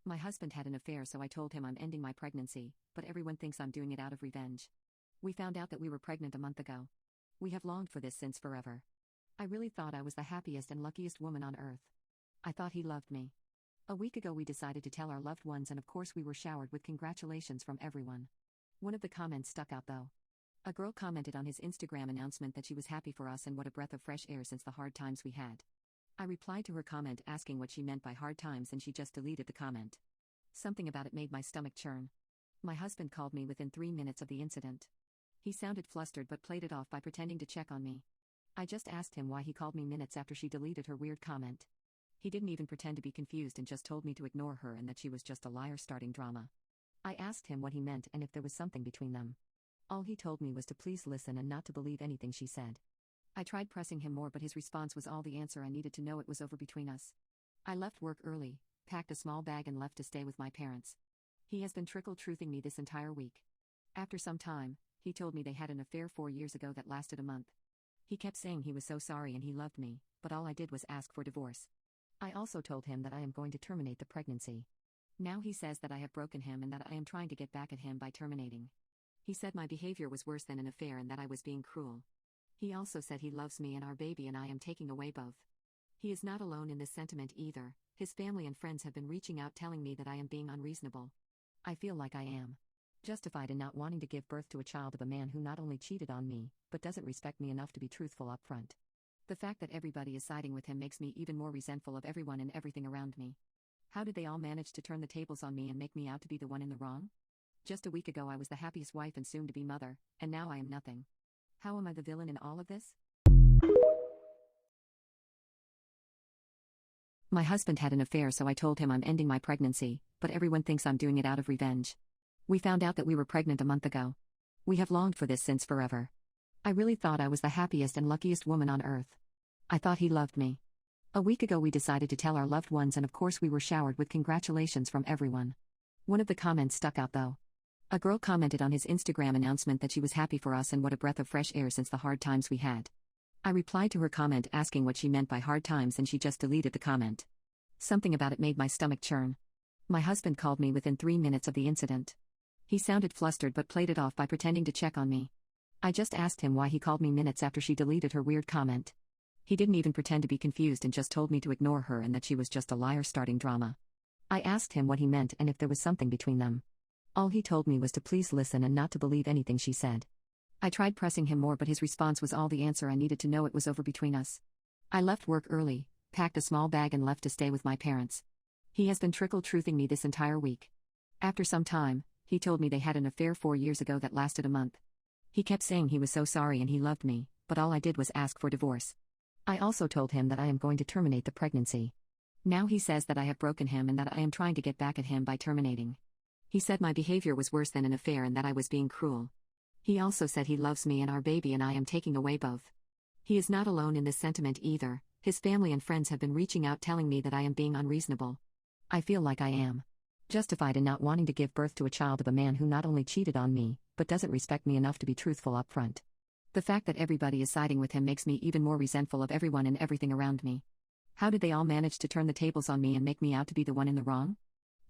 My husband had an affair, so I told him I'm ending my pregnancy, but everyone thinks I'm doing it out of revenge. We found out that we were pregnant a month ago. We have longed for this since forever. I really thought I was the happiest and luckiest woman on earth. I thought he loved me. A week ago we decided to tell our loved ones, and of course we were showered with congratulations from everyone. One of the comments stuck out though. A girl commented on his Instagram announcement that she was happy for us and what a breath of fresh air since the hard times we had. I replied to her comment asking what she meant by hard times, and she just deleted the comment. Something about it made my stomach churn. My husband called me within 3 minutes of the incident. He sounded flustered but played it off by pretending to check on me. I just asked him why he called me minutes after she deleted her weird comment. He didn't even pretend to be confused and just told me to ignore her and that she was just a liar starting drama. I asked him what he meant and if there was something between them. All he told me was to please listen and not to believe anything she said. I tried pressing him more, but his response was all the answer I needed to know. It was over between us. I left work early, packed a small bag and left to stay with my parents. He has been trickle-truthing me this entire week. After some time, he told me they had an affair 4 years ago that lasted a month. He kept saying he was so sorry and he loved me, but all I did was ask for divorce. I also told him that I am going to terminate the pregnancy. Now he says that I have broken him and that I am trying to get back at him by terminating. He said my behavior was worse than an affair and that I was being cruel. He also said he loves me and our baby and I am taking away both. He is not alone in this sentiment either. His family and friends have been reaching out telling me that I am being unreasonable. I feel like I am justified in not wanting to give birth to a child of a man who not only cheated on me, but doesn't respect me enough to be truthful up front. The fact that everybody is siding with him makes me even more resentful of everyone and everything around me. How did they all manage to turn the tables on me and make me out to be the one in the wrong? Just a week ago I was the happiest wife and soon-to-be mother, and now I am nothing. How am I the villain in all of this? My husband had an affair, so I told him I'm ending my pregnancy, but everyone thinks I'm doing it out of revenge. We found out that we were pregnant a month ago. We have longed for this since forever. I really thought I was the happiest and luckiest woman on earth. I thought he loved me. A week ago we decided to tell our loved ones, and of course we were showered with congratulations from everyone. One of the comments stuck out though. A girl commented on his Instagram announcement that she was happy for us and what a breath of fresh air since the hard times we had. I replied to her comment asking what she meant by hard times, and she just deleted the comment. Something about it made my stomach churn. My husband called me within 3 minutes of the incident. He sounded flustered but played it off by pretending to check on me. I just asked him why he called me minutes after she deleted her weird comment. He didn't even pretend to be confused and just told me to ignore her and that she was just a liar starting drama. I asked him what he meant and if there was something between them. All he told me was to please listen and not to believe anything she said. I tried pressing him more, but his response was all the answer I needed to know. It was over between us. I left work early, packed a small bag and left to stay with my parents. He has been trickle-truthing me this entire week. After some time, he told me they had an affair 4 years ago that lasted a month. He kept saying he was so sorry and he loved me, but all I did was ask for divorce. I also told him that I am going to terminate the pregnancy. Now he says that I have broken him and that I am trying to get back at him by terminating. He said my behavior was worse than an affair and that I was being cruel. He also said he loves me and our baby and I am taking away both. He is not alone in this sentiment either. His family and friends have been reaching out telling me that I am being unreasonable. I feel like I am justified in not wanting to give birth to a child of a man who not only cheated on me, but doesn't respect me enough to be truthful up front. The fact that everybody is siding with him makes me even more resentful of everyone and everything around me. How did they all manage to turn the tables on me and make me out to be the one in the wrong?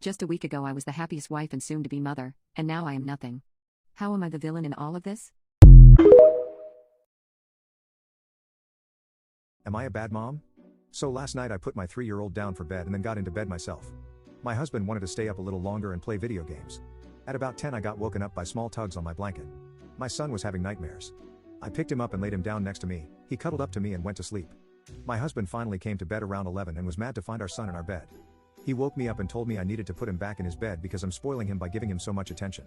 Just a week ago I was the happiest wife and soon-to-be mother, and now I am nothing. How am I the villain in all of this? Am I a bad mom? So last night I put my 3-year-old down for bed and then got into bed myself. My husband wanted to stay up a little longer and play video games. At about 10 I got woken up by small tugs on my blanket. My son was having nightmares. I picked him up and laid him down next to me. He cuddled up to me and went to sleep. My husband finally came to bed around 11 and was mad to find our son in our bed. He woke me up and told me I needed to put him back in his bed because I'm spoiling him by giving him so much attention.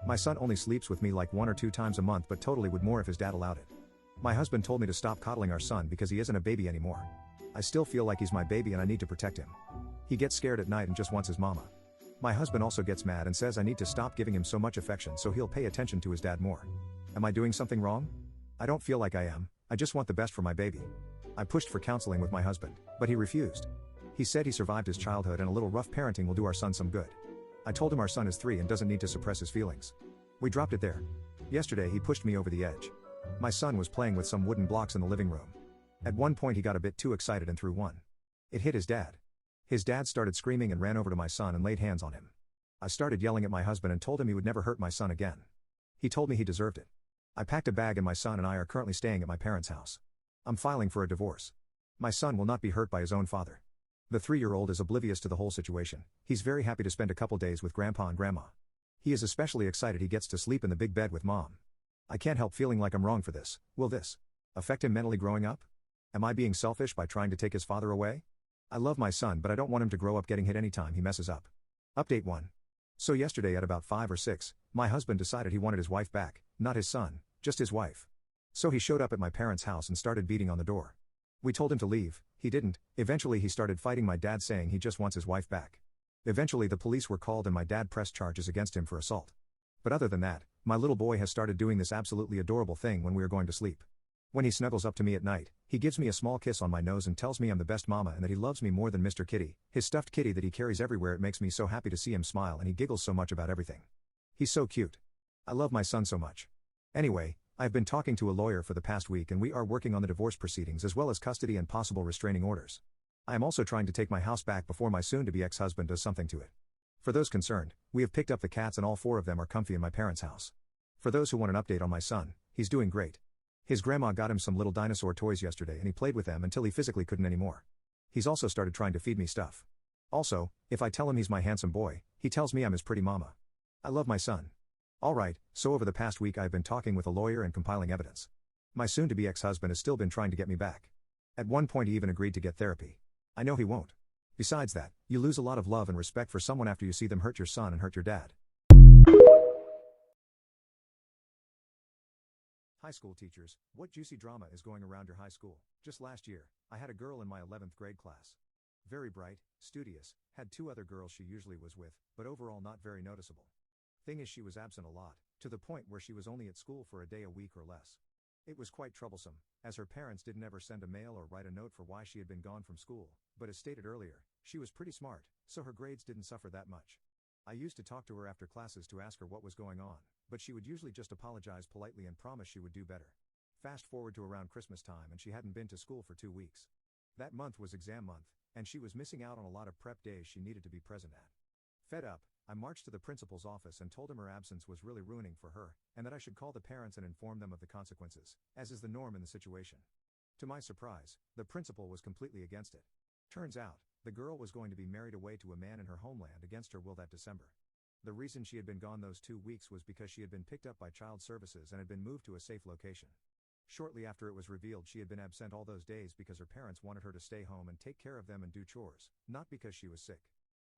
My son only sleeps with me like 1 or 2 times a month, but totally would more if his dad allowed it. My husband told me to stop coddling our son because he isn't a baby anymore. I still feel like he's my baby and I need to protect him. He gets scared at night and just wants his mama. My husband also gets mad and says I need to stop giving him so much affection so he'll pay attention to his dad more. Am I doing something wrong? I don't feel like I am. I just want the best for my baby. I pushed for counseling with my husband, but he refused. He said he survived his childhood and a little rough parenting will do our son some good. I told him our son is 3 and doesn't need to suppress his feelings. We dropped it there. Yesterday he pushed me over the edge. My son was playing with some wooden blocks in the living room. At one point he got a bit too excited and threw one. It hit his dad. His dad started screaming and ran over to my son and laid hands on him. I started yelling at my husband and told him he would never hurt my son again. He told me he deserved it. I packed a bag and my son and I are currently staying at my parents' house. I'm filing for a divorce. My son will not be hurt by his own father. The 3-year-old is oblivious to the whole situation. He's very happy to spend a couple days with grandpa and grandma. He is especially excited he gets to sleep in the big bed with mom. I can't help feeling like I'm wrong for this. Will this affect him mentally growing up? Am I being selfish by trying to take his father away? I love my son, but I don't want him to grow up getting hit anytime he messes up. Update 1. So yesterday at about 5 or 6, my husband decided he wanted his wife back, not his son, just his wife. So he showed up at my parents' house and started beating on the door. We told him to leave, he didn't. Eventually he started fighting my dad, saying he just wants his wife back. Eventually the police were called and my dad pressed charges against him for assault. But other than that, my little boy has started doing this absolutely adorable thing when we are going to sleep. When he snuggles up to me at night, he gives me a small kiss on my nose and tells me I'm the best mama and that he loves me more than Mr. Kitty, his stuffed kitty that he carries everywhere. It makes me so happy to see him smile, and he giggles so much about everything. He's so cute. I love my son so much. Anyway, I've been talking to a lawyer for the past week and we are working on the divorce proceedings as well as custody and possible restraining orders. I am also trying to take my house back before my soon-to-be ex-husband does something to it. For those concerned, we have picked up the cats and all 4 of them are comfy in my parents' house. For those who want an update on my son, he's doing great. His grandma got him some little dinosaur toys yesterday and he played with them until he physically couldn't anymore. He's also started trying to feed me stuff. Also, if I tell him he's my handsome boy, he tells me I'm his pretty mama. I love my son. Alright, so over the past week I've been talking with a lawyer and compiling evidence. My soon-to-be ex-husband has still been trying to get me back. At one point he even agreed to get therapy. I know he won't. Besides that, you lose a lot of love and respect for someone after you see them hurt your son and hurt your dad. High school teachers, what juicy drama is going around your high school? Just last year, I had a girl in my 11th grade class. Very bright, studious, had 2 other girls she usually was with, but overall not very noticeable. Thing is, she was absent a lot, to the point where she was only at school for a day a week or less. It was quite troublesome, as her parents didn't ever send a mail or write a note for why she had been gone from school, but as stated earlier, she was pretty smart, so her grades didn't suffer that much. I used to talk to her after classes to ask her what was going on, but she would usually just apologize politely and promise she would do better. Fast forward to around Christmas time and she hadn't been to school for 2 weeks. That month was exam month, and she was missing out on a lot of prep days she needed to be present at. Fed up, I marched to the principal's office and told him her absence was really ruining for her, and that I should call the parents and inform them of the consequences, as is the norm in the situation. To my surprise, the principal was completely against it. Turns out, the girl was going to be married away to a man in her homeland against her will that December. The reason she had been gone those 2 weeks was because she had been picked up by child services and had been moved to a safe location. Shortly after it was revealed she had been absent all those days because her parents wanted her to stay home and take care of them and do chores, not because she was sick.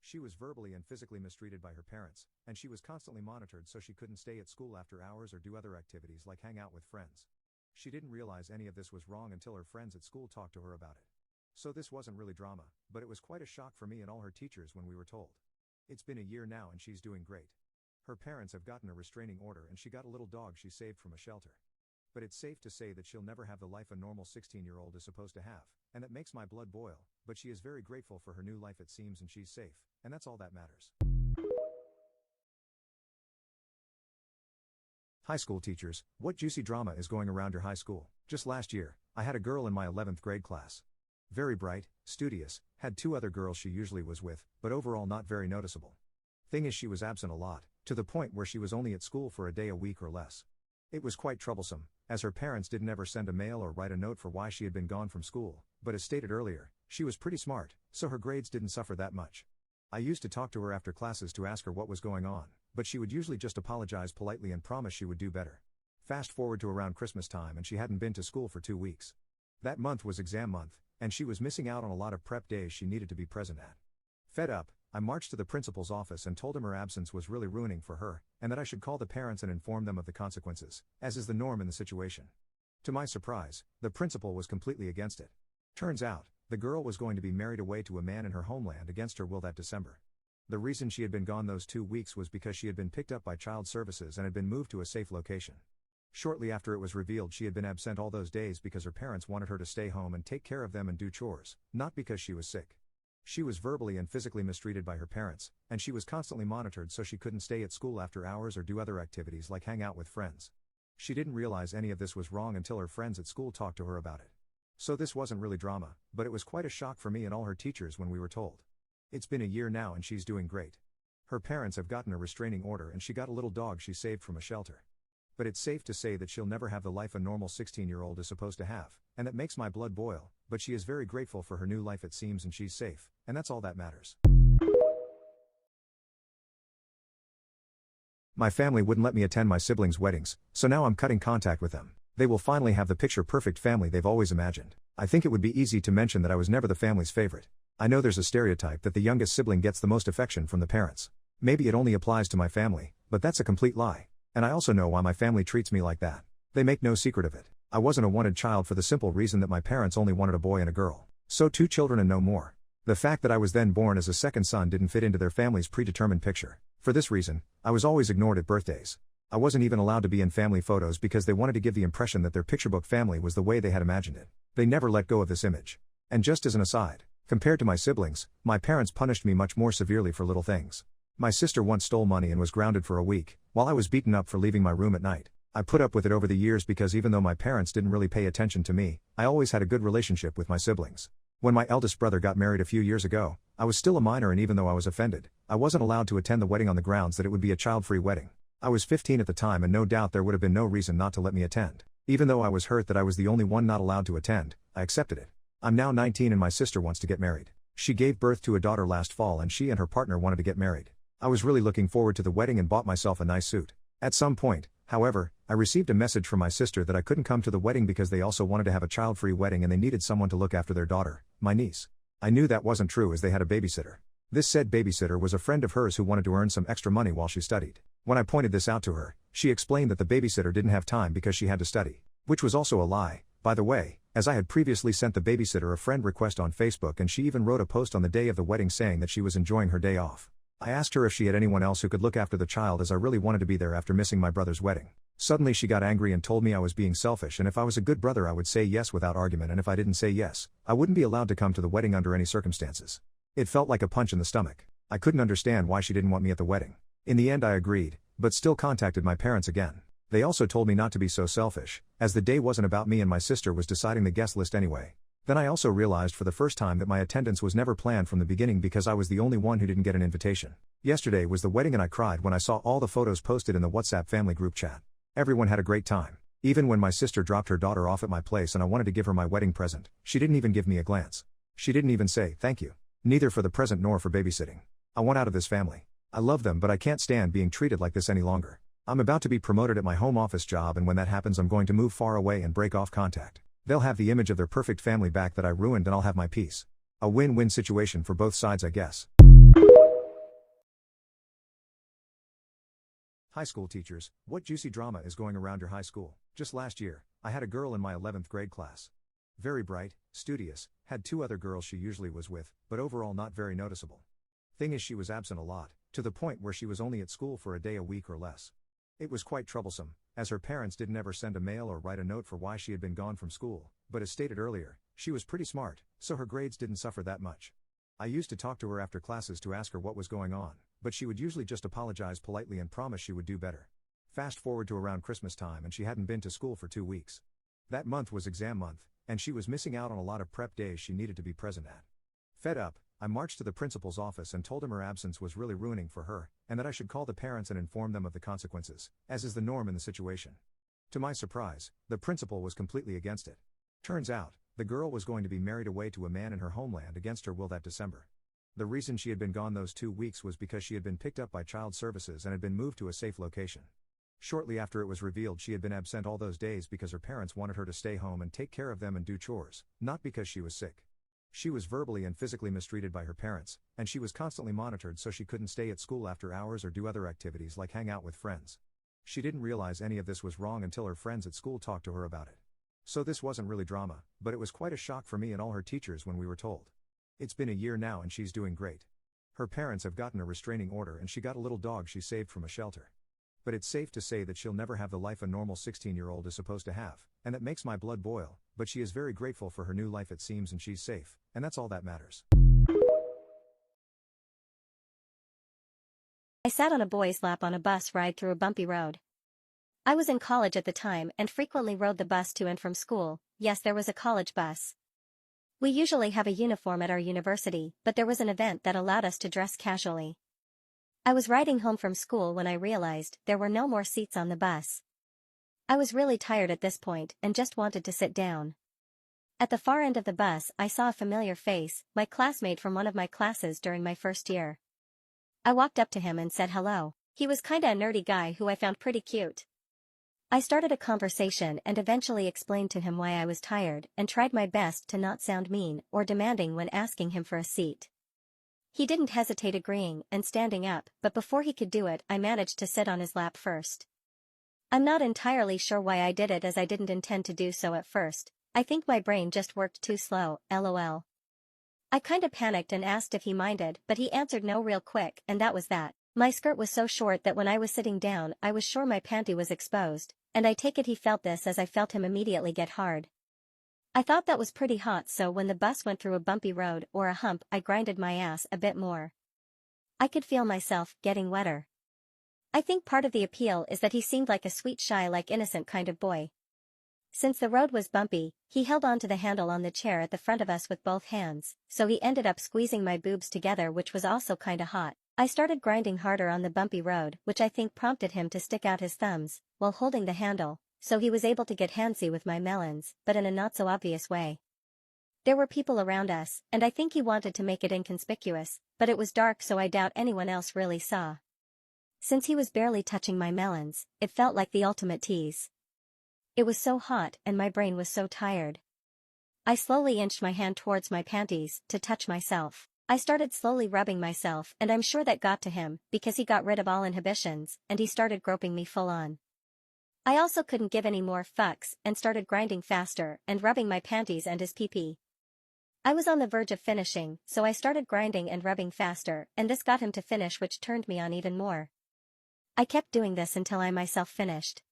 She was verbally and physically mistreated by her parents, and she was constantly monitored so she couldn't stay at school after hours or do other activities like hang out with friends. She didn't realize any of this was wrong until her friends at school talked to her about it. So this wasn't really drama, but it was quite a shock for me and all her teachers when we were told. It's been a year now and she's doing great. Her parents have gotten a restraining order and she got a little dog she saved from a shelter. But it's safe to say that she'll never have the life a normal 16-year-old is supposed to have, and that makes my blood boil, but she is very grateful for her new life it seems, and she's safe, and that's all that matters. High school teachers, what juicy drama is going around your high school? Just last year, I had a girl in my 11th grade class. Very bright, studious, had 2 other girls she usually was with, but overall not very noticeable. Thing is, she was absent a lot, to the point where she was only at school for a day a week or less. It was quite troublesome, as her parents didn't ever send a mail or write a note for why she had been gone from school, but as stated earlier, she was pretty smart, so her grades didn't suffer that much. I used to talk to her after classes to ask her what was going on, but she would usually just apologize politely and promise she would do better. Fast forward to around Christmas time and she hadn't been to school for 2 weeks. That month was exam month, and she was missing out on a lot of prep days she needed to be present at. Fed up, I marched to the principal's office and told him her absence was really ruining for her, and that I should call the parents and inform them of the consequences, as is the norm in the situation. To my surprise, the principal was completely against it. Turns out, the girl was going to be married away to a man in her homeland against her will that December. The reason she had been gone those 2 weeks was because she had been picked up by child services and had been moved to a safe location. Shortly after it was revealed she had been absent all those days because her parents wanted her to stay home and take care of them and do chores, not because she was sick. She was verbally and physically mistreated by her parents, and she was constantly monitored so she couldn't stay at school after hours or do other activities like hang out with friends. She didn't realize any of this was wrong until her friends at school talked to her about it. So this wasn't really drama, but it was quite a shock for me and all her teachers when we were told. It's been a year now and she's doing great. Her parents have gotten a restraining order and she got a little dog she saved from a shelter. But it's safe to say that she'll never have the life a normal 16-year-old is supposed to have, and that makes my blood boil, but she is very grateful for her new life it seems and she's safe, and that's all that matters. My family wouldn't let me attend my siblings' weddings, so now I'm cutting contact with them. They will finally have the picture-perfect family they've always imagined. I think it would be easy to mention that I was never the family's favorite. I know there's a stereotype that the youngest sibling gets the most affection from the parents. Maybe it only applies to my family, but that's a complete lie. And I also know why my family treats me like that. They make no secret of it. I wasn't a wanted child for the simple reason that my parents only wanted a boy and a girl. So 2 children and no more. The fact that I was then born as a second son didn't fit into their family's predetermined picture. For this reason, I was always ignored at birthdays. I wasn't even allowed to be in family photos because they wanted to give the impression that their picture-book family was the way they had imagined it. They never let go of this image. And just as an aside, compared to my siblings, my parents punished me much more severely for little things. My sister once stole money and was grounded for a week, while I was beaten up for leaving my room at night. I put up with it over the years because even though my parents didn't really pay attention to me, I always had a good relationship with my siblings. When my eldest brother got married a few years ago, I was still a minor and even though I was offended, I wasn't allowed to attend the wedding on the grounds that it would be a child-free wedding. I was 15 at the time and no doubt there would have been no reason not to let me attend. Even though I was hurt that I was the only one not allowed to attend, I accepted it. I'm now 19 and my sister wants to get married. She gave birth to a daughter last fall and she and her partner wanted to get married. I was really looking forward to the wedding and bought myself a nice suit. At some point, however, I received a message from my sister that I couldn't come to the wedding because they also wanted to have a child-free wedding and they needed someone to look after their daughter, my niece. I knew that wasn't true as they had a babysitter. This said babysitter was a friend of hers who wanted to earn some extra money while she studied. When I pointed this out to her, she explained that the babysitter didn't have time because she had to study. Which was also a lie, by the way, as I had previously sent the babysitter a friend request on Facebook and she even wrote a post on the day of the wedding saying that she was enjoying her day off. I asked her if she had anyone else who could look after the child as I really wanted to be there after missing my brother's wedding. Suddenly she got angry and told me I was being selfish and if I was a good brother I would say yes without argument and if I didn't say yes, I wouldn't be allowed to come to the wedding under any circumstances. It felt like a punch in the stomach. I couldn't understand why she didn't want me at the wedding. In the end I agreed, but still contacted my parents again. They also told me not to be so selfish, as the day wasn't about me and my sister was deciding the guest list anyway. Then I also realized for the first time that my attendance was never planned from the beginning because I was the only one who didn't get an invitation. Yesterday was the wedding and I cried when I saw all the photos posted in the WhatsApp family group chat. Everyone had a great time. Even when my sister dropped her daughter off at my place and I wanted to give her my wedding present, she didn't even give me a glance. She didn't even say, thank you. Neither for the present nor for babysitting. I want out of this family. I love them but I can't stand being treated like this any longer. I'm about to be promoted at my home office job and when that happens I'm going to move far away and break off contact. They'll have the image of their perfect family back that I ruined and I'll have my peace. A win-win situation for both sides I guess. High school teachers, what juicy drama is going around your high school? Just last year, I had a girl in my 11th grade class. Very bright, studious, had 2 other girls she usually was with, but overall not very noticeable. Thing is she was absent a lot, to the point where she was only at school for a day a week or less. It was quite troublesome, as her parents didn't ever send a mail or write a note for why she had been gone from school, but as stated earlier, she was pretty smart, so her grades didn't suffer that much. I used to talk to her after classes to ask her what was going on, but she would usually just apologize politely and promise she would do better. Fast forward to around Christmas time and she hadn't been to school for 2 weeks. That month was exam month, and she was missing out on a lot of prep days she needed to be present at. Fed up, I marched to the principal's office and told him her absence was really ruining for her, and that I should call the parents and inform them of the consequences, as is the norm in the situation. To my surprise, the principal was completely against it. Turns out, the girl was going to be married away to a man in her homeland against her will that December. The reason she had been gone those 2 weeks was because she had been picked up by child services and had been moved to a safe location. Shortly after it was revealed she had been absent all those days because her parents wanted her to stay home and take care of them and do chores, not because she was sick. She was verbally and physically mistreated by her parents, and she was constantly monitored so she couldn't stay at school after hours or do other activities like hang out with friends. She didn't realize any of this was wrong until her friends at school talked to her about it. So this wasn't really drama, but it was quite a shock for me and all her teachers when we were told. It's been a year now and she's doing great. Her parents have gotten a restraining order and she got a little dog she saved from a shelter. But it's safe to say that she'll never have the life a normal 16-year-old is supposed to have, and that makes my blood boil, but she is very grateful for her new life it seems and she's safe, and that's all that matters. I sat on a boy's lap on a bus ride through a bumpy road. I was in college at the time and frequently rode the bus to and from school. Yes, there was a college bus. We usually have a uniform at our university, but there was an event that allowed us to dress casually. I was riding home from school when I realized there were no more seats on the bus. I was really tired at this point and just wanted to sit down. At the far end of the bus, I saw a familiar face, my classmate from one of my classes during my first year. I walked up to him and said hello. He was kinda a nerdy guy who I found pretty cute. I started a conversation and eventually explained to him why I was tired and tried my best to not sound mean or demanding when asking him for a seat. He didn't hesitate agreeing and standing up, but before he could do it, I managed to sit on his lap first. I'm not entirely sure why I did it, as I didn't intend to do so at first. I think my brain just worked too slow, lol. I kinda panicked and asked if he minded, but he answered no real quick, and that was that. My skirt was so short that when I was sitting down I was sure my panty was exposed, and I take it he felt this as I felt him immediately get hard. I thought that was pretty hot, so when the bus went through a bumpy road or a hump I grinded my ass a bit more. I could feel myself getting wetter. I think part of the appeal is that he seemed like a sweet, shy, like innocent kind of boy. Since the road was bumpy, he held on to the handle on the chair at the front of us with both hands, so he ended up squeezing my boobs together, which was also kinda hot. I started grinding harder on the bumpy road, which I think prompted him to stick out his thumbs, while holding the handle, so he was able to get handsy with my melons, but in a not-so-obvious way. There were people around us, and I think he wanted to make it inconspicuous, but it was dark, so I doubt anyone else really saw. Since he was barely touching my melons, it felt like the ultimate tease. It was so hot and my brain was so tired. I slowly inched my hand towards my panties to touch myself. I started slowly rubbing myself, and I'm sure that got to him, because he got rid of all inhibitions, and he started groping me full on. I also couldn't give any more fucks, and started grinding faster and rubbing my panties and his pee-pee. I was on the verge of finishing, so I started grinding and rubbing faster, and this got him to finish, which turned me on even more. I kept doing this until I myself finished.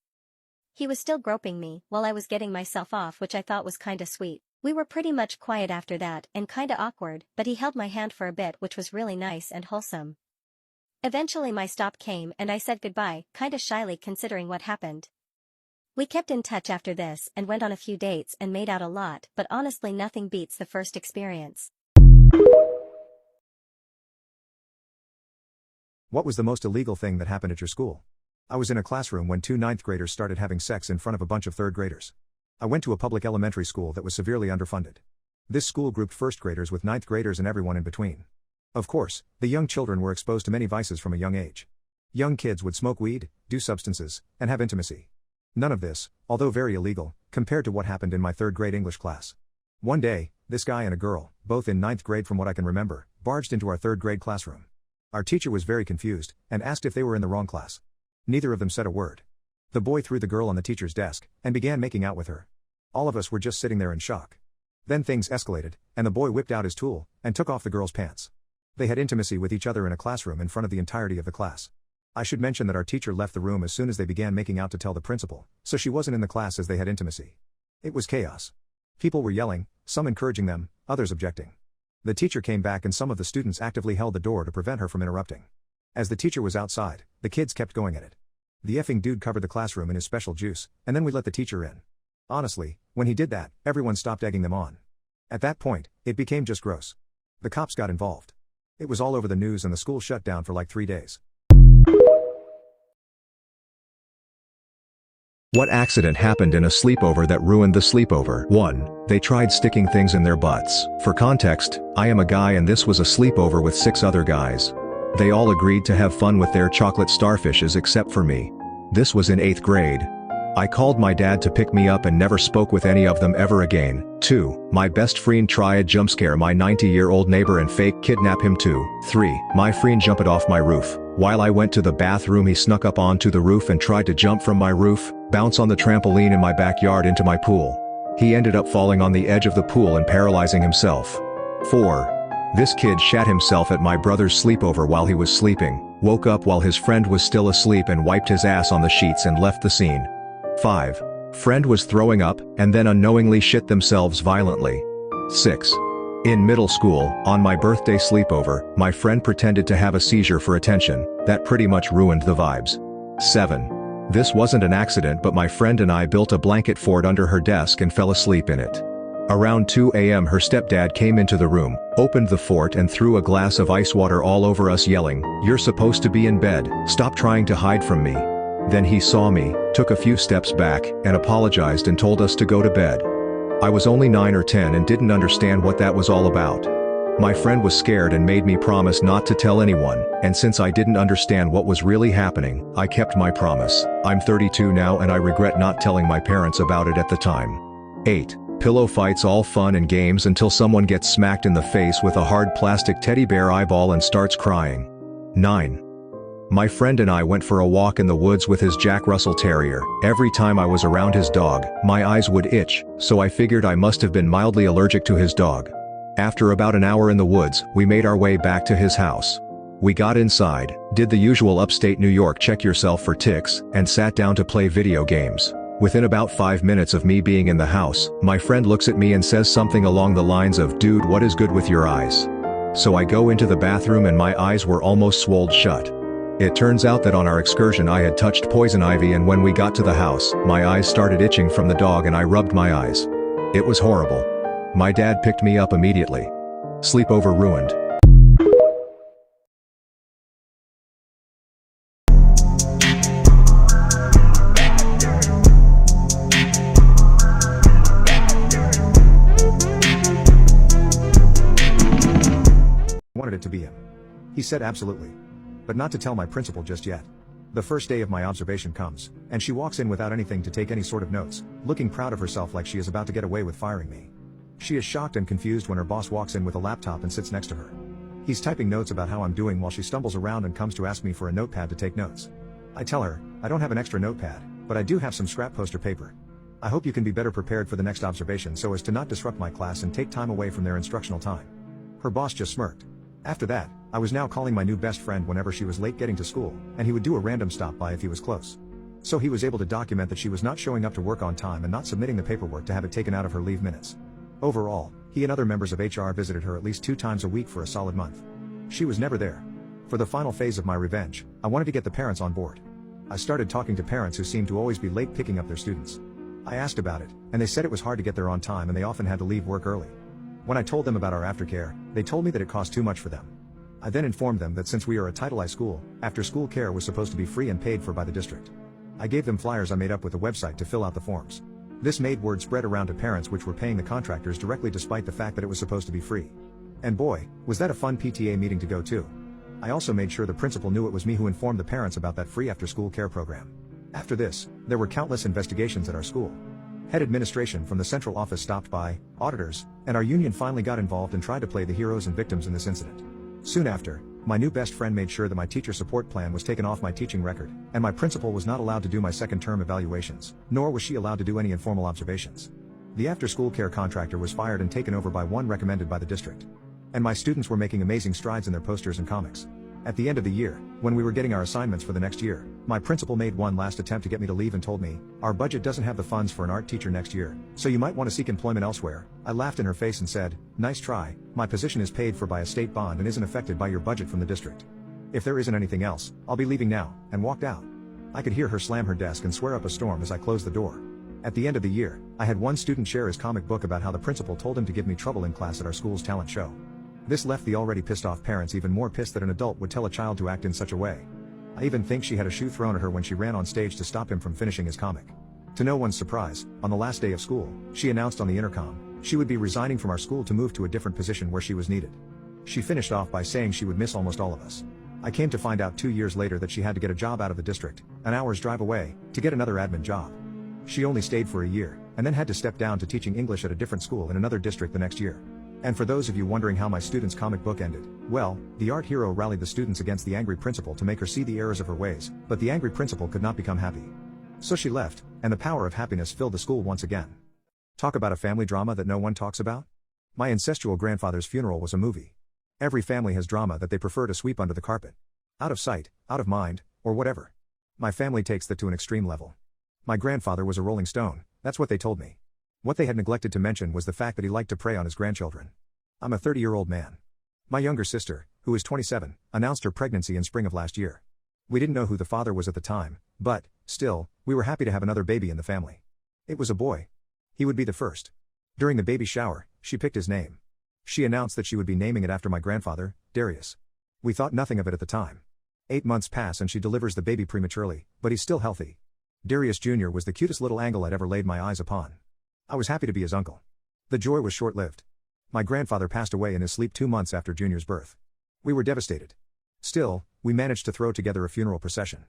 He was still groping me while I was getting myself off, which I thought was kinda sweet. We were pretty much quiet after that and kinda awkward, but he held my hand for a bit, which was really nice and wholesome. Eventually my stop came and I said goodbye, kinda shyly considering what happened. We kept in touch after this and went on a few dates and made out a lot, but honestly nothing beats the first experience. What was the most illegal thing that happened at your school? I was in a classroom when 2 ninth graders started having sex in front of a bunch of 3rd graders. I went to a public elementary school that was severely underfunded. This school grouped 1st graders with 9th graders and everyone in between. Of course, the young children were exposed to many vices from a young age. Young kids would smoke weed, do substances, and have intimacy. None of this, although very illegal, compared to what happened in my 3rd grade English class. One day, this guy and a girl, both in 9th grade from what I can remember, barged into our 3rd grade classroom. Our teacher was very confused and asked if they were in the wrong class. Neither of them said a word. The boy threw the girl on the teacher's desk and began making out with her. All of us were just sitting there in shock. Then things escalated, and the boy whipped out his tool and took off the girl's pants. They had intimacy with each other in a classroom in front of the entirety of the class. I should mention that our teacher left the room as soon as they began making out to tell the principal, so she wasn't in the class as they had intimacy. It was chaos. People were yelling, some encouraging them, others objecting. The teacher came back and some of the students actively held the door to prevent her from interrupting. As the teacher was outside, the kids kept going at it. The effing dude covered the classroom in his special juice, and then we let the teacher in. Honestly, when he did that, everyone stopped egging them on. At that point, it became just gross. The cops got involved. It was all over the news and the school shut down for like 3 days. What accident happened in a sleepover that ruined the sleepover? 1. They tried sticking things in their butts. For context, I am a guy and this was a sleepover with 6 other guys. They all agreed to have fun with their chocolate starfishes except for me. This was in 8th grade. I called my dad to pick me up and never spoke with any of them ever again. 2. My best friend tried jump scare my 90-year-old neighbor and fake kidnap him too. 3. My friend jumped off my roof. While I went to the bathroom he snuck up onto the roof and tried to jump from my roof, bounce on the trampoline in my backyard into my pool. He ended up falling on the edge of the pool and paralyzing himself. 4. This kid shat himself at my brother's sleepover while he was sleeping, woke up while his friend was still asleep and wiped his ass on the sheets and left the scene. 5. Friend was throwing up, and then unknowingly shit themselves violently. 6. In middle school, on my birthday sleepover, my friend pretended to have a seizure for attention. That pretty much ruined the vibes. 7. This wasn't an accident, but my friend and I built a blanket fort under her desk and fell asleep in it. Around 2 a.m. her stepdad came into the room, opened the fort and threw a glass of ice water all over us yelling, "You're supposed to be in bed, stop trying to hide from me." Then he saw me, took a few steps back, and apologized and told us to go to bed. I was only 9 or 10 and didn't understand what that was all about. My friend was scared and made me promise not to tell anyone, and since I didn't understand what was really happening, I kept my promise. I'm 32 now and I regret not telling my parents about it at the time. 8. Pillow fights. All fun and games until someone gets smacked in the face with a hard plastic teddy bear eyeball and starts crying. 9. My friend and I went for a walk in the woods with his Jack Russell Terrier. Every time I was around his dog, my eyes would itch, so I figured I must have been mildly allergic to his dog. After about an hour in the woods, we made our way back to his house. We got inside, did the usual upstate New York check yourself for ticks, and sat down to play video games. Within about 5 minutes of me being in the house, my friend looks at me and says something along the lines of, "Dude, what is good with your eyes?" So I go into the bathroom and my eyes were almost swelled shut. It turns out that on our excursion I had touched poison ivy, and when we got to the house, my eyes started itching from the dog and I rubbed my eyes. It was horrible. My dad picked me up immediately. Sleepover ruined. Wanted it to be him. He said absolutely. But not to tell my principal just yet. The first day of my observation comes, and she walks in without anything to take any sort of notes, looking proud of herself like she is about to get away with firing me. She is shocked and confused when her boss walks in with a laptop and sits next to her. He's typing notes about how I'm doing while she stumbles around and comes to ask me for a notepad to take notes. I tell her, I don't have an extra notepad, but I do have some scrap poster paper. I hope you can be better prepared for the next observation so as to not disrupt my class and take time away from their instructional time. Her boss just smirked. After that, I was now calling my new best friend whenever she was late getting to school, and he would do a random stop by if he was close. So he was able to document that she was not showing up to work on time and not submitting the paperwork to have it taken out of her leave minutes. Overall, he and other members of HR visited her at least 2 times a week for a solid month. She was never there. For the final phase of my revenge, I wanted to get the parents on board. I started talking to parents who seemed to always be late picking up their students. I asked about it, and they said it was hard to get there on time and they often had to leave work early. When I told them about our aftercare, they told me that it cost too much for them. I then informed them that since we are a Title I school, after-school care was supposed to be free and paid for by the district. I gave them flyers I made up with a website to fill out the forms. This made word spread around to parents which were paying the contractors directly despite the fact that it was supposed to be free. And boy, was that a fun PTA meeting to go to. I also made sure the principal knew it was me who informed the parents about that free after-school care program. After this, there were countless investigations at our school. Head administration from the central office stopped by, auditors, and our union finally got involved and tried to play the heroes and victims in this incident. Soon after, my new best friend made sure that my teacher support plan was taken off my teaching record, and my principal was not allowed to do my second term evaluations, nor was she allowed to do any informal observations. The after-school care contractor was fired and taken over by one recommended by the district. And my students were making amazing strides in their posters and comics. At the end of the year, when we were getting our assignments for the next year, my principal made one last attempt to get me to leave and told me, "Our budget doesn't have the funds for an art teacher next year, so you might want to seek employment elsewhere." I laughed in her face and said, "Nice try, my position is paid for by a state bond and isn't affected by your budget from the district. If there isn't anything else, I'll be leaving now," and walked out. I could hear her slam her desk and swear up a storm as I closed the door. At the end of the year, I had one student share his comic book about how the principal told him to give me trouble in class at our school's talent show. This left the already pissed off parents even more pissed that an adult would tell a child to act in such a way. I even think she had a shoe thrown at her when she ran on stage to stop him from finishing his comic. To no one's surprise, on the last day of school, she announced on the intercom, she would be resigning from our school to move to a different position where she was needed. She finished off by saying she would miss almost all of us. I came to find out 2 years later that she had to get a job out of the district, an hour's drive away, to get another admin job. She only stayed for a year, and then had to step down to teaching English at a different school in another district the next year. And for those of you wondering how my student's comic book ended, well, the art hero rallied the students against the angry principal to make her see the errors of her ways, but the angry principal could not become happy. So she left, and the power of happiness filled the school once again. Talk about a family drama that no one talks about? My incestual grandfather's funeral was a movie. Every family has drama that they prefer to sweep under the carpet. Out of sight, out of mind, or whatever. My family takes that to an extreme level. My grandfather was a Rolling Stone, that's what they told me. What they had neglected to mention was the fact that he liked to prey on his grandchildren. I'm a 30-year-old man. My younger sister, who is 27, announced her pregnancy in spring of last year. We didn't know who the father was at the time, but, still, we were happy to have another baby in the family. It was a boy. He would be the first. During the baby shower, she picked his name. She announced that she would be naming it after my grandfather, Darius. We thought nothing of it at the time. 8 months pass and she delivers the baby prematurely, but he's still healthy. Darius Jr. was the cutest little angle I'd ever laid my eyes upon. I was happy to be his uncle. The joy was short-lived. My grandfather passed away in his sleep 2 months after Junior's birth. We were devastated. Still, we managed to throw together a funeral procession.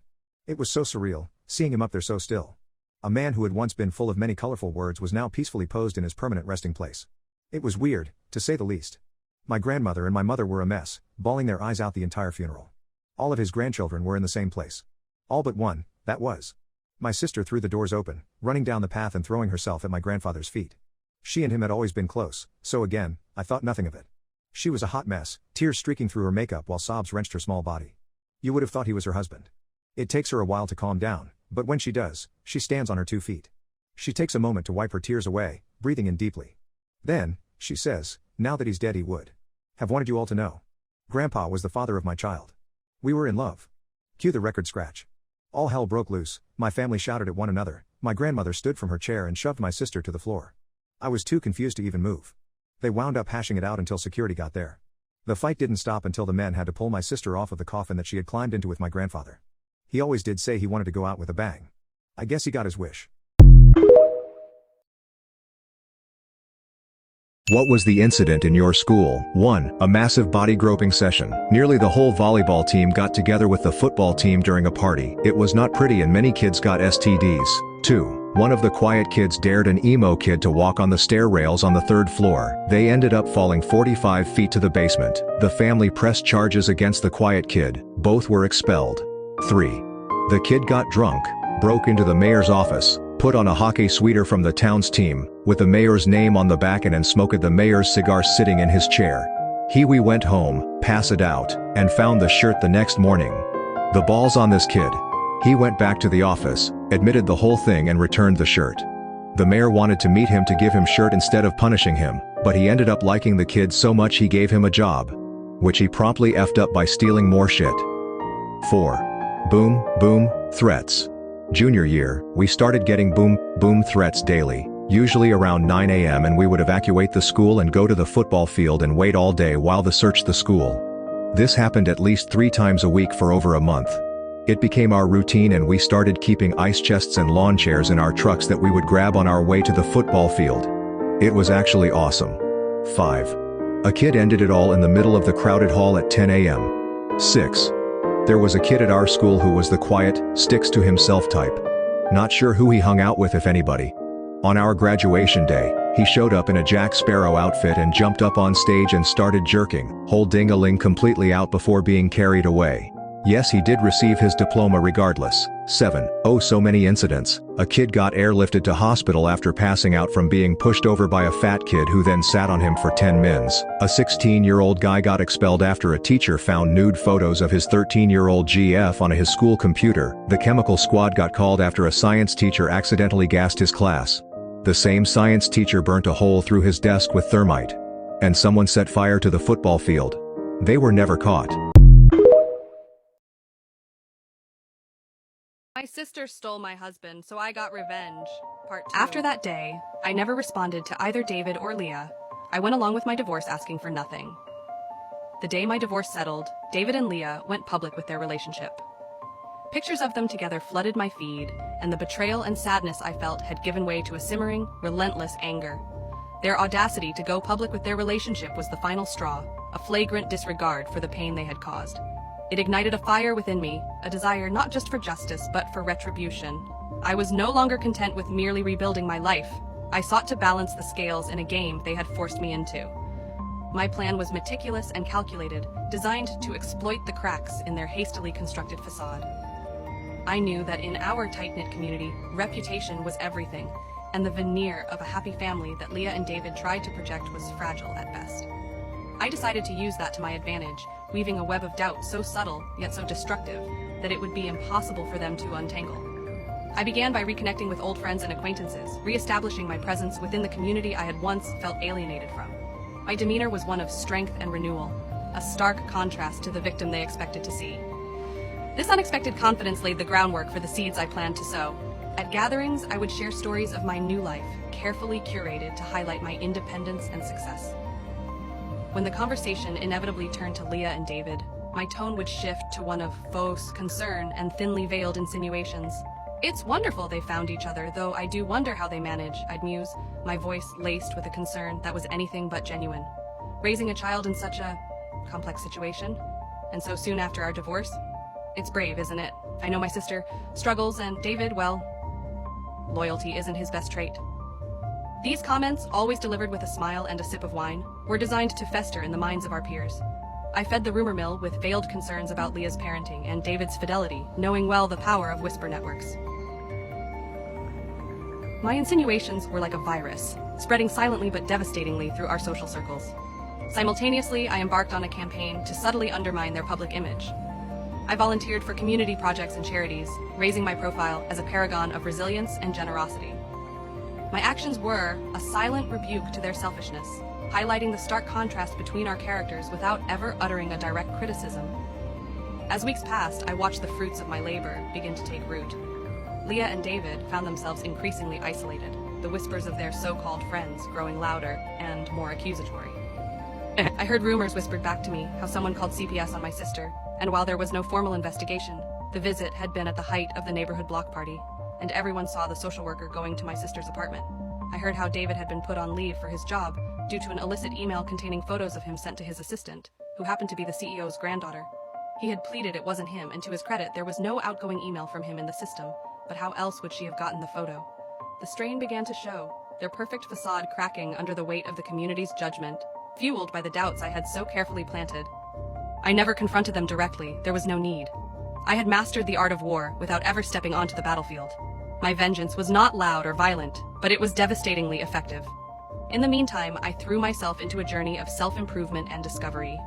It was so surreal, seeing him up there so still. A man who had once been full of many colorful words was now peacefully posed in his permanent resting place. It was weird, to say the least. My grandmother and my mother were a mess, bawling their eyes out the entire funeral. All of his grandchildren were in the same place. All but one, that was. My sister threw the doors open, running down the path and throwing herself at my grandfather's feet. She and him had always been close, so again, I thought nothing of it. She was a hot mess, tears streaking through her makeup while sobs wrenched her small body. You would have thought he was her husband. It takes her a while to calm down, but when she does, she stands on her 2 feet. She takes a moment to wipe her tears away, breathing in deeply. Then, she says, now that he's dead he would have wanted you all to know. Grandpa was the father of my child. We were in love. Cue the record scratch. All hell broke loose, my family shouted at one another, my grandmother stood from her chair and shoved my sister to the floor. I was too confused to even move. They wound up hashing it out until security got there. The fight didn't stop until the men had to pull my sister off of the coffin that she had climbed into with my grandfather. He always did say he wanted to go out with a bang. I guess he got his wish. What was the incident in your school? 1. A massive body groping session. Nearly the whole volleyball team got together with the football team during a party. It was not pretty and many kids got STDs. 2. One of the quiet kids dared an emo kid to walk on the stair rails on the 3rd floor. They ended up falling 45 feet to the basement. The family pressed charges against the quiet kid. Both were expelled. 3. The kid got drunk, broke into the mayor's office, put on a hockey sweater from the town's team, with the mayor's name on the back and smoked the mayor's cigar sitting in his chair. We went home, passed it out, and found the shirt the next morning. The balls on this kid. He went back to the office, admitted the whole thing and returned the shirt. The mayor wanted to meet him to give him shirt instead of punishing him, but he ended up liking the kid so much he gave him a job. Which he promptly effed up by stealing more shit. 4. Boom, boom, threats. Junior year, we started getting boom, boom threats daily, usually around 9 a.m. and we would evacuate the school and go to the football field and wait all day while they searched the school. This happened at least 3 times a week for over a month. It became our routine and we started keeping ice chests and lawn chairs in our trucks that we would grab on our way to the football field. It was actually awesome. 5. A kid ended it all in the middle of the crowded hall at 10 a.m. 6. There was a kid at our school who was the quiet, sticks to himself type. Not sure who he hung out with if anybody. On our graduation day, he showed up in a Jack Sparrow outfit and jumped up on stage and started jerking, whole ding-a-ling completely out before being carried away. Yes, he did receive his diploma regardless. 7. Oh, so many incidents. A kid got airlifted to hospital after passing out from being pushed over by a fat kid who then sat on him for 10 mins. A 16-year-old guy got expelled after a teacher found nude photos of his 13-year-old GF on his school computer. The chemical squad got called after a science teacher accidentally gassed his class. The same science teacher burnt a hole through his desk with thermite. And someone set fire to the football field. They were never caught. My sister stole my husband, so I got revenge. Part 2. After that day, I never responded to either David or Leah. I went along with my divorce asking for nothing. The day my divorce settled, David and Leah went public with their relationship. Pictures of them together flooded my feed, and the betrayal and sadness I felt had given way to a simmering, relentless anger. Their audacity to go public with their relationship was the final straw, a flagrant disregard for the pain they had caused. It ignited a fire within me, a desire not just for justice but for retribution. I was no longer content with merely rebuilding my life. I sought to balance the scales in a game they had forced me into. My plan was meticulous and calculated, designed to exploit the cracks in their hastily constructed facade. I knew that in our tight-knit community, reputation was everything, and the veneer of a happy family that Leah and David tried to project was fragile at best. I decided to use that to my advantage, weaving a web of doubt so subtle, yet so destructive, that it would be impossible for them to untangle. I began by reconnecting with old friends and acquaintances, re-establishing my presence within the community I had once felt alienated from. My demeanor was one of strength and renewal, a stark contrast to the victim they expected to see. This unexpected confidence laid the groundwork for the seeds I planned to sow. At gatherings, I would share stories of my new life, carefully curated to highlight my independence and success. When the conversation inevitably turned to Leah and David, my tone would shift to one of fausse concern and thinly veiled insinuations. "It's wonderful they found each other, though I do wonder how they manage," I'd muse, my voice laced with a concern that was anything but genuine. Raising a child in such a complex situation, and so soon after our divorce? It's brave, isn't it? I know my sister struggles, and David, well, loyalty isn't his best trait. These comments, always delivered with a smile and a sip of wine, were designed to fester in the minds of our peers. I fed the rumor mill with veiled concerns about Leah's parenting and David's fidelity, knowing well the power of whisper networks. My insinuations were like a virus, spreading silently but devastatingly through our social circles. Simultaneously, I embarked on a campaign to subtly undermine their public image. I volunteered for community projects and charities, raising my profile as a paragon of resilience and generosity. My actions were a silent rebuke to their selfishness, highlighting the stark contrast between our characters without ever uttering a direct criticism. As weeks passed, I watched the fruits of my labor begin to take root. Leah and David found themselves increasingly isolated, the whispers of their so-called friends growing louder and more accusatory. I heard rumors whispered back to me how someone called CPS on my sister, and while there was no formal investigation, the visit had been at the height of the neighborhood block party, and everyone saw the social worker going to my sister's apartment. I heard how David had been put on leave for his job due to an illicit email containing photos of him sent to his assistant, who happened to be the CEO's granddaughter. He had pleaded it wasn't him, and to his credit, there was no outgoing email from him in the system, but how else would she have gotten the photo? The strain began to show, their perfect facade cracking under the weight of the community's judgment, fueled by the doubts I had so carefully planted. I never confronted them directly, there was no need. I had mastered the art of war without ever stepping onto the battlefield. My vengeance was not loud or violent, but it was devastatingly effective. In the meantime, I threw myself into a journey of self-improvement and discovery.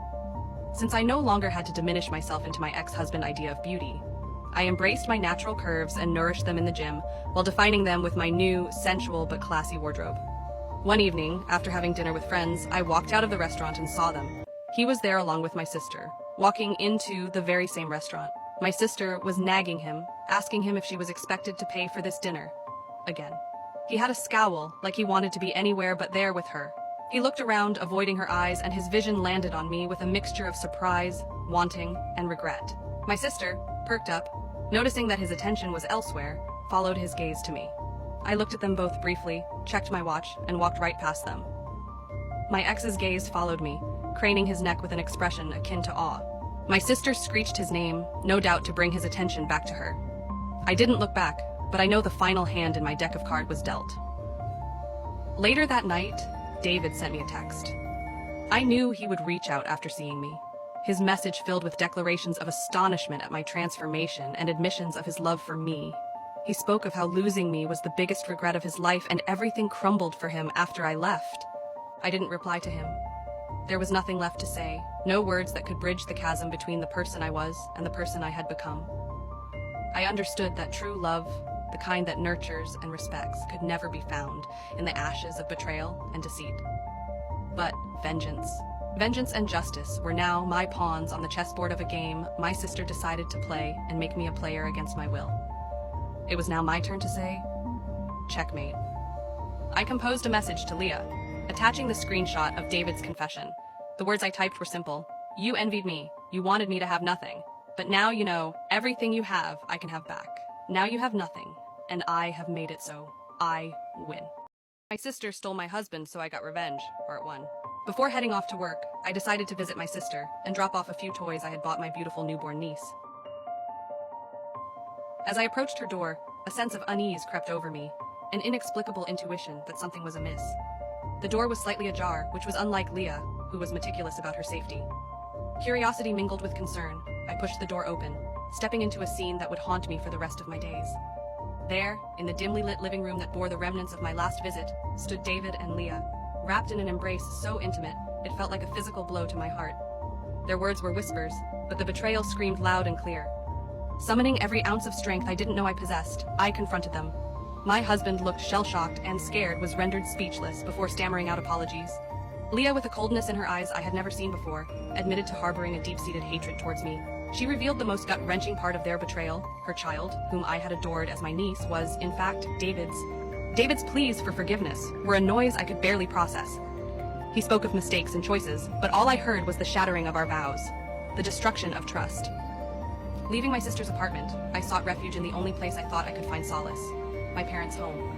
Since I no longer had to diminish myself into my ex-husband idea of beauty, I embraced my natural curves and nourished them in the gym, while defining them with my new, sensual but classy wardrobe. One evening, after having dinner with friends, I walked out of the restaurant and saw them. He was there along with my sister, walking into the very same restaurant. My sister was nagging him, asking him if she was expected to pay for this dinner. Again. He had a scowl, like he wanted to be anywhere but there with her. He looked around, avoiding her eyes, and his vision landed on me with a mixture of surprise, wanting, and regret. My sister, perked up, noticing that his attention was elsewhere, followed his gaze to me. I looked at them both briefly, checked my watch, and walked right past them. My ex's gaze followed me, craning his neck with an expression akin to awe. My sister screeched his name, no doubt to bring his attention back to her. I didn't look back, but I know the final hand in my deck of cards was dealt. Later that night, David sent me a text. I knew he would reach out after seeing me. His message filled with declarations of astonishment at my transformation and admissions of his love for me. He spoke of how losing me was the biggest regret of his life and everything crumbled for him after I left. I didn't reply to him. There was nothing left to say, no words that could bridge the chasm between the person I was and the person I had become. I understood that true love, the kind that nurtures and respects, could never be found in the ashes of betrayal and deceit. But vengeance and justice were now my pawns on the chessboard of a game my sister decided to play and make me a player against my will. It was now my turn to say, checkmate. I composed a message to Leah, attaching the screenshot of David's confession. The words I typed were simple. You envied me. You wanted me to have nothing. But now you know, everything you have, I can have back. Now you have nothing, and I have made it so. I win. My sister stole my husband, so I got revenge, Part 1. Before heading off to work, I decided to visit my sister and drop off a few toys I had bought my beautiful newborn niece. As I approached her door, a sense of unease crept over me, an inexplicable intuition that something was amiss. The door was slightly ajar, which was unlike Leah, who was meticulous about her safety. Curiosity mingled with concern. I pushed the door open, stepping into a scene that would haunt me for the rest of my days. There, in the dimly lit living room that bore the remnants of my last visit, stood David and Leah, wrapped in an embrace so intimate, it felt like a physical blow to my heart. Their words were whispers, but the betrayal screamed loud and clear. Summoning every ounce of strength I didn't know I possessed, I confronted them. My husband looked shell-shocked and scared, was rendered speechless before stammering out apologies. Leah, with a coldness in her eyes I had never seen before, admitted to harboring a deep-seated hatred towards me. She revealed the most gut-wrenching part of their betrayal. Her child, whom I had adored as my niece, was, in fact, David's. David's pleas for forgiveness were a noise I could barely process. He spoke of mistakes and choices, but all I heard was the shattering of our vows, the destruction of trust. Leaving my sister's apartment, I sought refuge in the only place I thought I could find solace, my parents' home.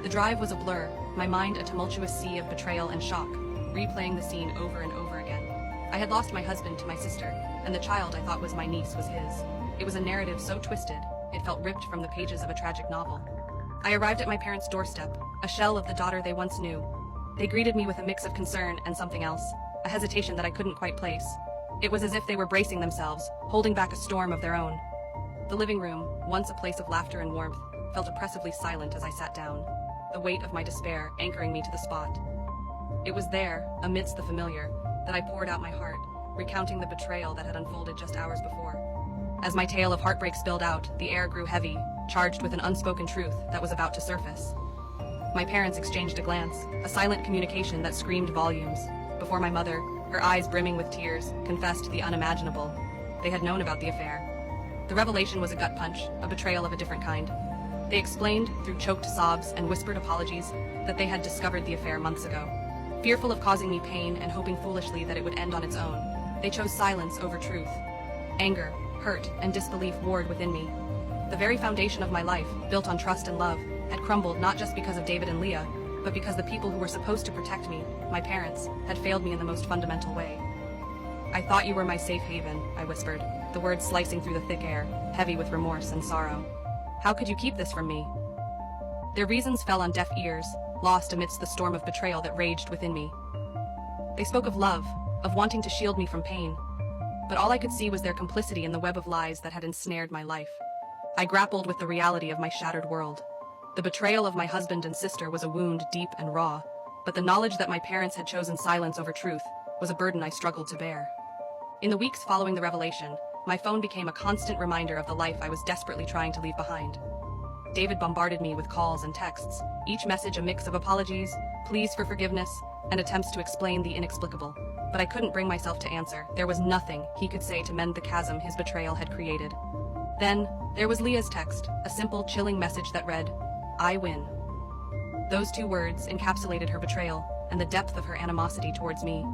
The drive was a blur, my mind a tumultuous sea of betrayal and shock, replaying the scene over and over again. I had lost my husband to my sister, and the child I thought was my niece was his. It was a narrative so twisted, it felt ripped from the pages of a tragic novel. I arrived at my parents' doorstep, a shell of the daughter they once knew. They greeted me with a mix of concern and something else, a hesitation that I couldn't quite place. It was as if they were bracing themselves, holding back a storm of their own. The living room, once a place of laughter and warmth, felt oppressively silent as I sat down, the weight of my despair anchoring me to the spot. It was there, amidst the familiar, that I poured out my heart, recounting the betrayal that had unfolded just hours before. As my tale of heartbreak spilled out, the air grew heavy, charged with an unspoken truth that was about to surface. My parents exchanged a glance, a silent communication that screamed volumes, before my mother, her eyes brimming with tears, confessed the unimaginable. They had known about the affair. The revelation was a gut punch, a betrayal of a different kind. They explained, through choked sobs and whispered apologies, that they had discovered the affair months ago. Fearful of causing me pain and hoping foolishly that it would end on its own, they chose silence over truth. Anger, hurt, and disbelief warred within me. The very foundation of my life, built on trust and love, had crumbled not just because of David and Leah, but because the people who were supposed to protect me, my parents, had failed me in the most fundamental way. "I thought you were my safe haven," I whispered, the words slicing through the thick air, heavy with remorse and sorrow. "How could you keep this from me?" Their reasons fell on deaf ears, lost amidst the storm of betrayal that raged within me. They spoke of love, of wanting to shield me from pain, but all I could see was their complicity in the web of lies that had ensnared my life. I grappled with the reality of my shattered world. The betrayal of my husband and sister was a wound deep and raw, but the knowledge that my parents had chosen silence over truth was a burden I struggled to bear. In the weeks following the revelation, my phone became a constant reminder of the life I was desperately trying to leave behind. David bombarded me with calls and texts, each message a mix of apologies, pleas for forgiveness, and attempts to explain the inexplicable. But I couldn't bring myself to answer. There was nothing he could say to mend the chasm his betrayal had created. Then, there was Leah's text, a simple, chilling message that read, "I win." Those two words encapsulated her betrayal and the depth of her animosity towards me.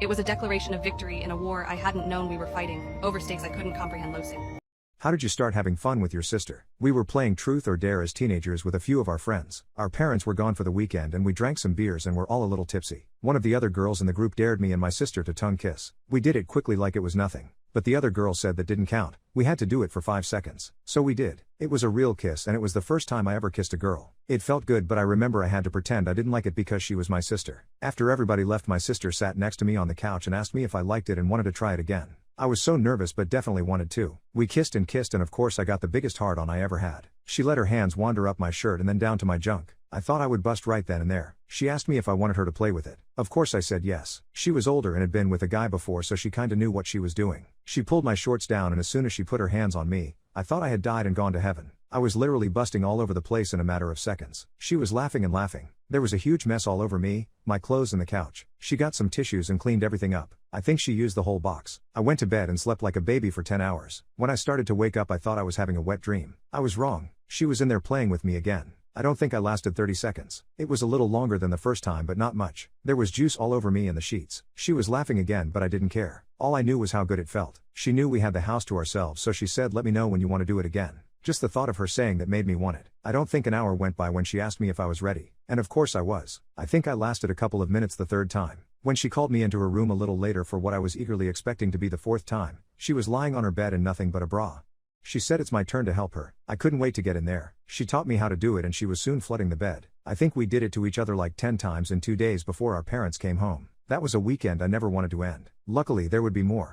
It was a declaration of victory in a war I hadn't known we were fighting, over stakes I couldn't comprehend losing. How did you start having fun with your sister? We were playing Truth or Dare as teenagers with a few of our friends. Our parents were gone for the weekend and we drank some beers and were all a little tipsy. One of the other girls in the group dared me and my sister to tongue kiss. We did it quickly like it was nothing. But the other girl said that didn't count. We had to do it for 5 seconds. So we did. It was a real kiss and it was the first time I ever kissed a girl. It felt good, but I remember I had to pretend I didn't like it because she was my sister. After everybody left, my sister sat next to me on the couch and asked me if I liked it and wanted to try it again. I was so nervous but definitely wanted to. We kissed and of course I got the biggest hard-on I ever had. She let her hands wander up my shirt and then down to my junk. I thought I would bust right then and there. She asked me if I wanted her to play with it. Of course I said yes. She was older and had been with a guy before, so she kinda knew what she was doing. She pulled my shorts down and as soon as she put her hands on me, I thought I had died and gone to heaven. I was literally busting all over the place in a matter of seconds. She was laughing and laughing. There was a huge mess all over me, my clothes and the couch. She got some tissues and cleaned everything up. I think she used the whole box. I went to bed and slept like a baby for 10 hours. When I started to wake up I thought I was having a wet dream. I was wrong. She was in there playing with me again. I don't think I lasted 30 seconds. It was a little longer than the first time but not much. There was juice all over me and the sheets. She was laughing again but I didn't care. All I knew was how good it felt. She knew we had the house to ourselves, so she said, "Let me know when you want to do it again." Just the thought of her saying that made me want it. I don't think an hour went by when she asked me if I was ready. And of course I was. I think I lasted a couple of minutes the third time. When she called me into her room a little later for what I was eagerly expecting to be the fourth time, she was lying on her bed in nothing but a bra. She said it's my turn to help her. I couldn't wait to get in there. She taught me how to do it and she was soon flooding the bed. I think we did it to each other like 10 times in 2 days before our parents came home. That was a weekend I never wanted to end. Luckily there would be more.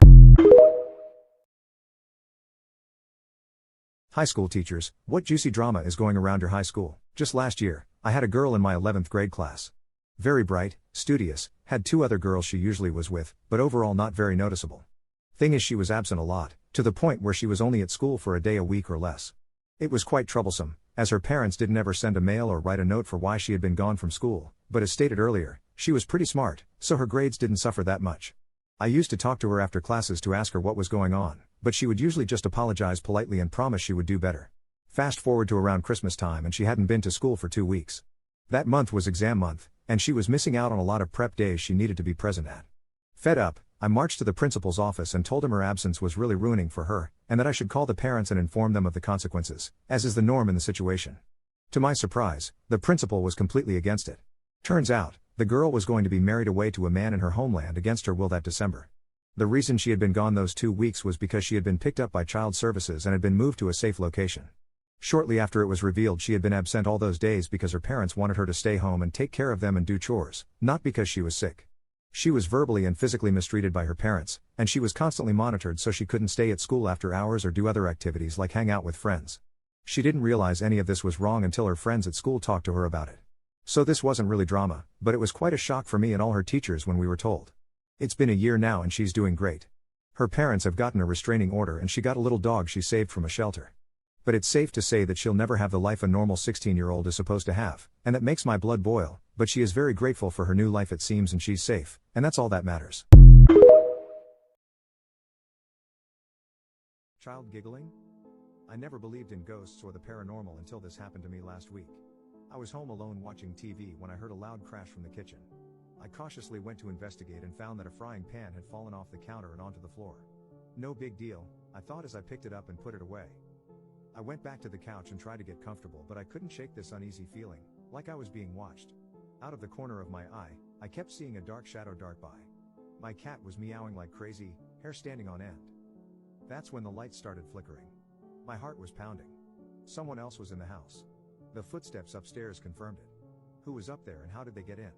High school teachers, what juicy drama is going around your high school? Just last year, I had a girl in my 11th grade class. Very bright, studious, had 2 other girls she usually was with, but overall not very noticeable. Thing is, she was absent a lot, to the point where she was only at school for a day a week or less. It was quite troublesome, as her parents didn't ever send a mail or write a note for why she had been gone from school, but as stated earlier, she was pretty smart, so her grades didn't suffer that much. I used to talk to her after classes to ask her what was going on, but she would usually just apologize politely and promise she would do better. Fast forward to around Christmas time and she hadn't been to school for 2 weeks. That month was exam month, and she was missing out on a lot of prep days she needed to be present at. Fed up, I marched to the principal's office and told him her absence was really ruining for her, and that I should call the parents and inform them of the consequences, as is the norm in the situation. To my surprise, the principal was completely against it. Turns out, the girl was going to be married away to a man in her homeland against her will that December. The reason she had been gone those 2 weeks was because she had been picked up by child services and had been moved to a safe location. Shortly after it was revealed she had been absent all those days because her parents wanted her to stay home and take care of them and do chores, not because she was sick. She was verbally and physically mistreated by her parents, and she was constantly monitored so she couldn't stay at school after hours or do other activities like hang out with friends. She didn't realize any of this was wrong until her friends at school talked to her about it. So this wasn't really drama, but it was quite a shock for me and all her teachers when we were told. It's been a year now and she's doing great. Her parents have gotten a restraining order and she got a little dog she saved from a shelter. But it's safe to say that she'll never have the life a normal 16-year-old is supposed to have, and that makes my blood boil, but she is very grateful for her new life it seems and she's safe, and that's all that matters. Child giggling? I never believed in ghosts or the paranormal until this happened to me last week. I was home alone watching TV when I heard a loud crash from the kitchen. I cautiously went to investigate and found that a frying pan had fallen off the counter and onto the floor. No big deal, I thought as I picked it up and put it away. I went back to the couch and tried to get comfortable, but I couldn't shake this uneasy feeling, like I was being watched. Out of the corner of my eye, I kept seeing a dark shadow dart by. My cat was meowing like crazy, hair standing on end. That's when the lights started flickering. My heart was pounding. Someone else was in the house. The footsteps upstairs confirmed it. Who was up there and how did they get in?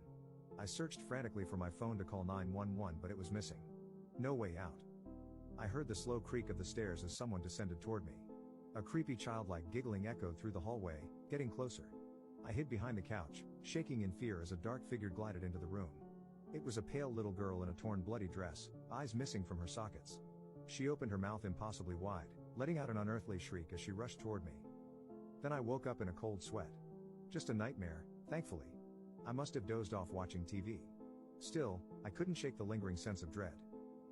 I searched frantically for my phone to call 911, but it was missing. No way out. I heard the slow creak of the stairs as someone descended toward me. A creepy childlike giggling echoed through the hallway, getting closer. I hid behind the couch, shaking in fear as a dark figure glided into the room. It was a pale little girl in a torn bloody dress, eyes missing from her sockets. She opened her mouth impossibly wide, letting out an unearthly shriek as she rushed toward me. Then I woke up in a cold sweat. Just a nightmare, thankfully. I must have dozed off watching TV. Still, I couldn't shake the lingering sense of dread.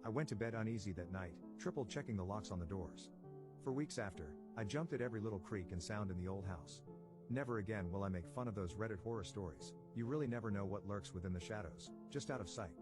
I went to bed uneasy that night, triple checking the locks on the doors. For weeks after, I jumped at every little creak and sound in the old house. Never again will I make fun of those Reddit horror stories. You really never know what lurks within the shadows, just out of sight.